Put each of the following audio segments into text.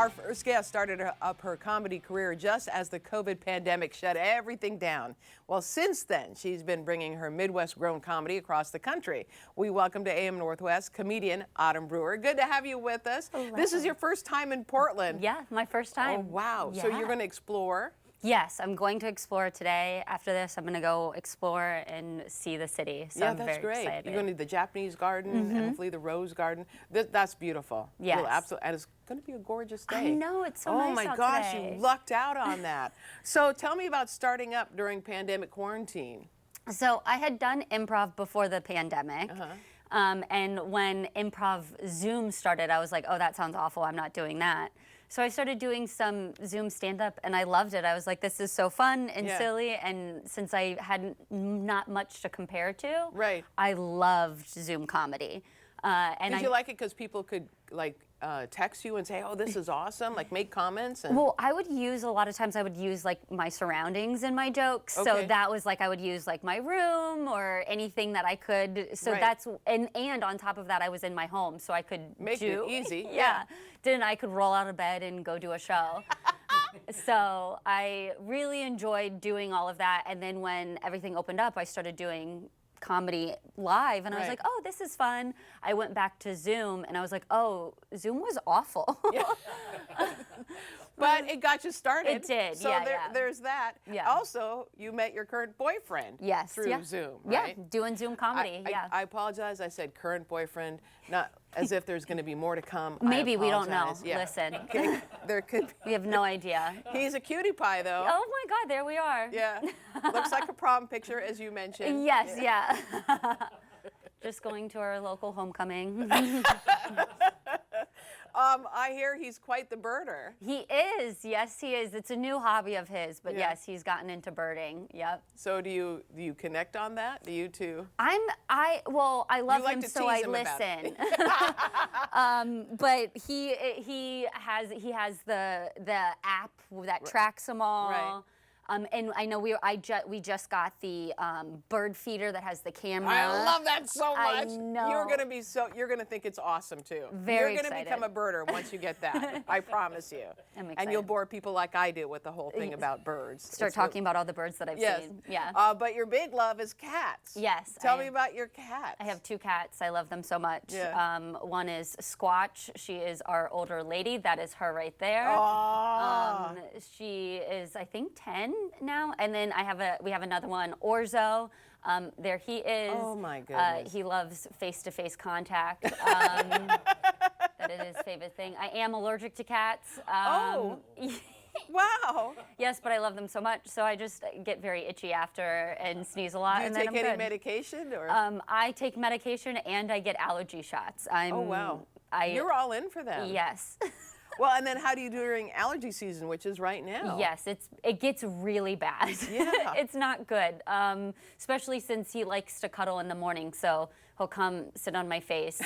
Our first guest started up her comedy career just as the COVID pandemic shut everything down. Well, since then, she's been bringing her Midwest-grown comedy across the country. We welcome to AM Northwest comedian Autumn Bruewer. Good to have you with us. Hello. This is your first time in Portland. Yeah, my first time. Oh, wow. Yeah. So you're going to explore? Yes, I'm going to explore today. After this, I'm going to go explore and see the city. So yeah, I'm that's very great. excited. You're going to the Japanese garden and hopefully the rose garden. That's beautiful. Yes. You'll absolutely, and it's going to be a gorgeous day. I know, it's so oh nice my out gosh, today. you lucked out on that. So tell me about starting up during pandemic quarantine. So I had done improv before the pandemic. And when improv Zoom started, I was like, oh, that sounds awful. I'm not doing that. So I started doing some Zoom stand-up, and I loved it. I was like, this is so fun and silly. And since I had not much to compare to, Right. I loved Zoom comedy. Did you like it because people could text you and say, oh, this is awesome, like make comments? And... Well, I would use, a lot of times I would use like my surroundings in my jokes. Okay. So that was like, I would use like my room or anything that I could. So that's, and on top of that, I was in my home, so I could make it easy. Yeah. Then I could roll out of bed and go do a show. So I really enjoyed doing all of that. And then when everything opened up, I started doing comedy live, and I was like, oh, this is fun. I went back to Zoom, and I was like, oh, Zoom was awful. Yeah. But it got you started. It did, so there's that. Yeah. Also, you met your current boyfriend through Zoom, right? Yeah, doing Zoom comedy, I apologize, I said current boyfriend, not as if there's going to be more to come. Maybe we don't know. Yeah. Listen. Okay. There could be. We have no idea. He's a cutie pie, though. Oh my God, there we are. Yeah. Looks like a prom picture, as you mentioned. Yes, yeah. Just going to our local homecoming. I hear he's quite the birder. He is, yes, he is. It's a new hobby of his, but yes, he's gotten into birding. Yep. So do you connect on that? Do you two? Well, I love like him, to so tease I him listen. But he has the app that tracks them all. Right. And I know we just got the bird feeder that has the camera. I love that so much. I know. You're gonna think it's awesome too. Very You're gonna become a birder once you get that. I promise you. I'm excited. And you'll bore people like I do with the whole thing about birds. Start talking about all the birds that I've seen. Yeah. But your big love is cats. Yes. Tell me about your cats. I have two cats. I love them so much. Yeah. One is Squatch. She is our older lady. That is her right there. Aww. She is, I think, 10 now. And then we have another one, Orzo. There he is. Oh my goodness. He loves face-to-face contact. That is his favorite thing. I am allergic to cats. Wow. Yes, but I love them so much, so I just get very itchy after and sneeze a lot. Do you and then take I'm any good. medication? Or? I take medication and I get allergy shots. Oh wow. You're all in for them. Yes. Well, and then how do you do during allergy season, which is right now? Yes, it gets really bad. Yeah. It's not good, especially since he likes to cuddle in the morning, so he'll come sit on my face.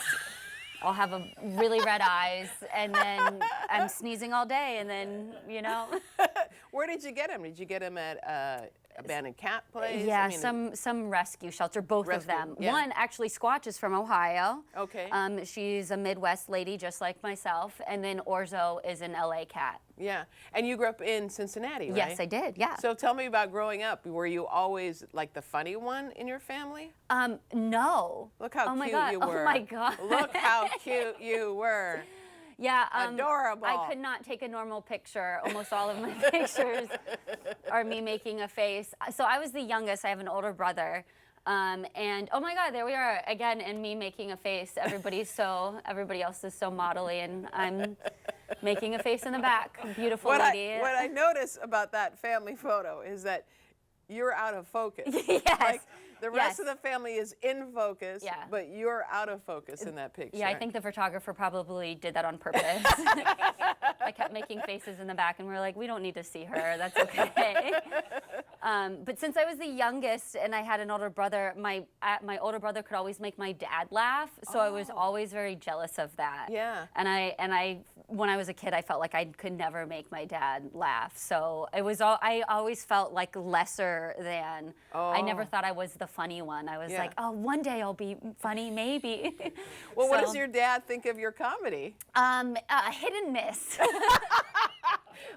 I'll have really red eyes, and then I'm sneezing all day, and then, you know. Where did you get him? Did you get him at abandoned cat place? Yeah, I mean, some rescue shelter, both of them. Yeah. One, actually, Squatch is from Ohio. Okay. She's a Midwest lady just like myself, and then Orzo is an LA cat. Yeah, and you grew up in Cincinnati, right? Yes, I did, yeah. So tell me about growing up. Were you always like the funny one in your family? No. Look how cute you were. Oh my God. Look how cute you were. Yeah, adorable. I could not take a normal picture. Almost all of my pictures are me making a face. So I was the youngest. I have an older brother. And oh my God, there we are again, and me making a face. Everybody else is so modelly, and I'm making a face in the back. Beautiful lady. What I notice about that family photo is that you're out of focus. Yes. Like, the rest of the family is in focus, but you're out of focus in that picture. Yeah, I think the photographer probably did that on purpose. I kept making faces in the back, and we were like, we don't need to see her. That's okay. But since I was the youngest and I had an older brother, my older brother could always make my dad laugh, so I was always very jealous of that. Yeah. And I when I was a kid, I felt like I could never make my dad laugh. So I always felt like lesser than. I never thought I was the funny one. I was Yeah. like, oh, one day I'll be funny, maybe. Well, what So, does your dad think of your comedy? hit and miss.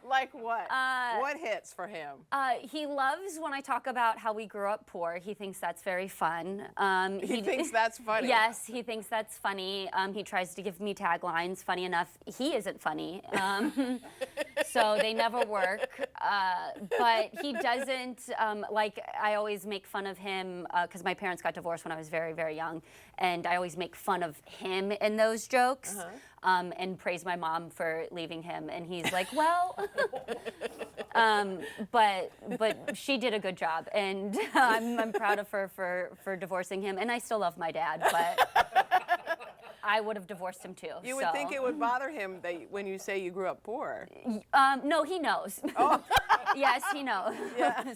Like what? What hits for him? He loves when I talk about how we grew up poor. He thinks that's very fun. He thinks that's funny. Yes, he thinks that's funny. He tries to give me taglines. Funny enough, he isn't funny. So they never work. But he doesn't, like, I always make fun of him because my parents got divorced when I was very, very young. And I always make fun of him in those jokes. And praise my mom for leaving him, and he's like, well, but she did a good job, and I'm proud of her for divorcing him, and I still love my dad, but I would have divorced him too. You would think it would bother him that when you say you grew up poor. No, he knows. Oh. Yes, he knows. Yeah.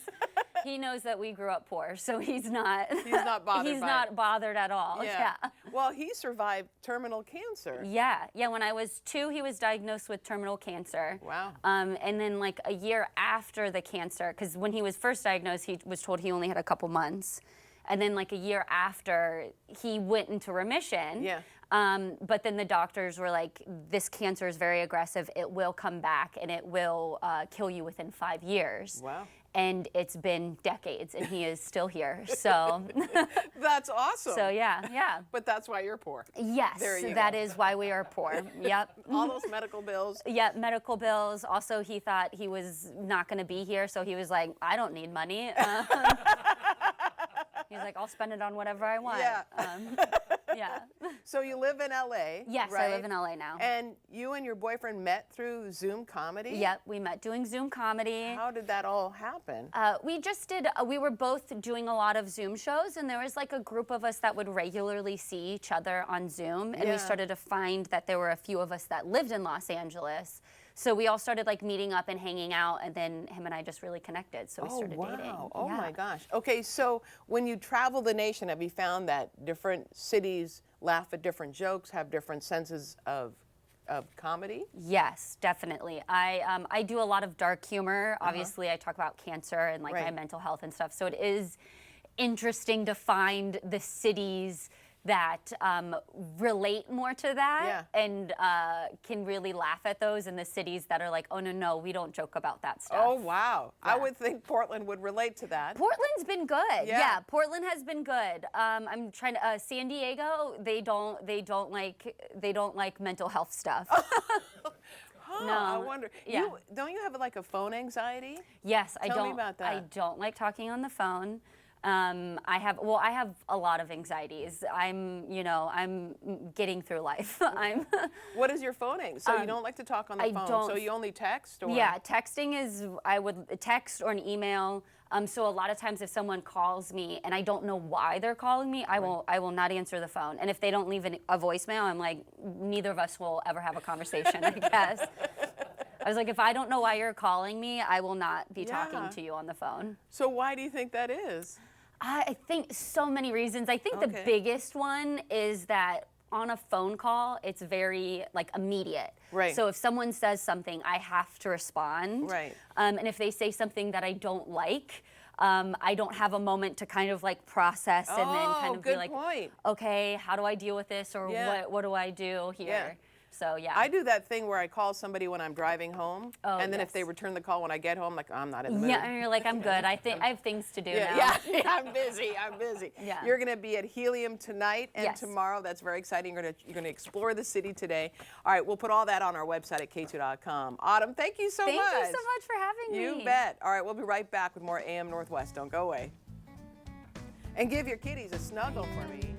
He knows that we grew up poor, so he's not. He's not bothered. He's not bothered at all. Yeah. Well, he survived terminal cancer. Yeah. When I was 2, he was diagnosed with terminal cancer. Wow. And then like a year after the cancer, because when he was first diagnosed, he was told he only had a couple months. And then like a year after, he went into remission. Yeah. But then the doctors were like, this cancer is very aggressive. It will come back and it will kill you within 5 years. Wow. And it's been decades and he is still here. So That's awesome. so yeah. But that's why you're poor. Yes, There you that go. is why we are poor. Yep. All those medical bills. Yeah, medical bills. Also, he thought he was not going to be here, so he was like, I don't need money. He's like, I'll spend it on whatever I want. Yeah. Yeah. So you live in LA. Yes, right? I live in LA now. And you and your boyfriend met through Zoom comedy? Yep, we met doing Zoom comedy. How did that all happen? We just did, we were both doing a lot of Zoom shows, and there was like a group of us that would regularly see each other on Zoom, and Yeah. we started to find that there were a few of us that lived in Los Angeles. So we all started like meeting up and hanging out, and then him and I just really connected, so we started dating. Oh Yeah. my gosh. Okay, so when you travel the nation, have you found that different cities laugh at different jokes, have different senses of comedy? Yes, definitely. I do a lot of dark humor. Obviously, I talk about cancer and like my Right. mental health and stuff. So it is interesting to find the cities that relate more to that and can really laugh at those, and the cities that are like, oh no, we don't joke about that stuff. Oh wow. I Yeah. would think Portland would relate to that. Portland's been good. Yeah. Portland has been good. I'm trying to. San Diego, they don't like mental health stuff. Huh, No, I wonder. yeah. Don't you have like a phone anxiety? Yes, I Tell don't. me about that. I don't like talking on the phone. I have a lot of anxieties. I'm getting through life. What is your phone anxiety? So you don't like to talk on the I phone. don't- So you only text or Yeah, texting is, I would text or an email. So a lot of times if someone calls me and I don't know why they're calling me, I will not answer the phone. And if they don't leave a voicemail, I'm like, neither of us will ever have a conversation, I guess. I was like, if I don't know why you're calling me, I will not be talking Yeah. to you on the phone. So why do you think that is? I think so many reasons. I think the Okay. biggest one is that on a phone call, it's very like immediate. Right. So if someone says something, I have to respond. Right. And if they say something that I don't like, I don't have a moment to kind of like process and then kind of good be like, point. okay, how do I deal with this, or Yeah. what do I do here? Yeah. So yeah. I do that thing where I call somebody when I'm driving home, Oh, and then if yes. they return the call when I get home, like I'm not in the mood. Yeah, and you're like, I'm good. I have things to do now. Yeah, I'm busy. Yeah. You're going to be at Helium tonight and Yes. tomorrow. That's very exciting. You're going to explore the city today. All right, we'll put all that on our website at k2.com. Autumn, thank you so much. Thank you so much for having me. You bet. All right, we'll be right back with more AM Northwest. Don't go away. And give your kitties a snuggle for me.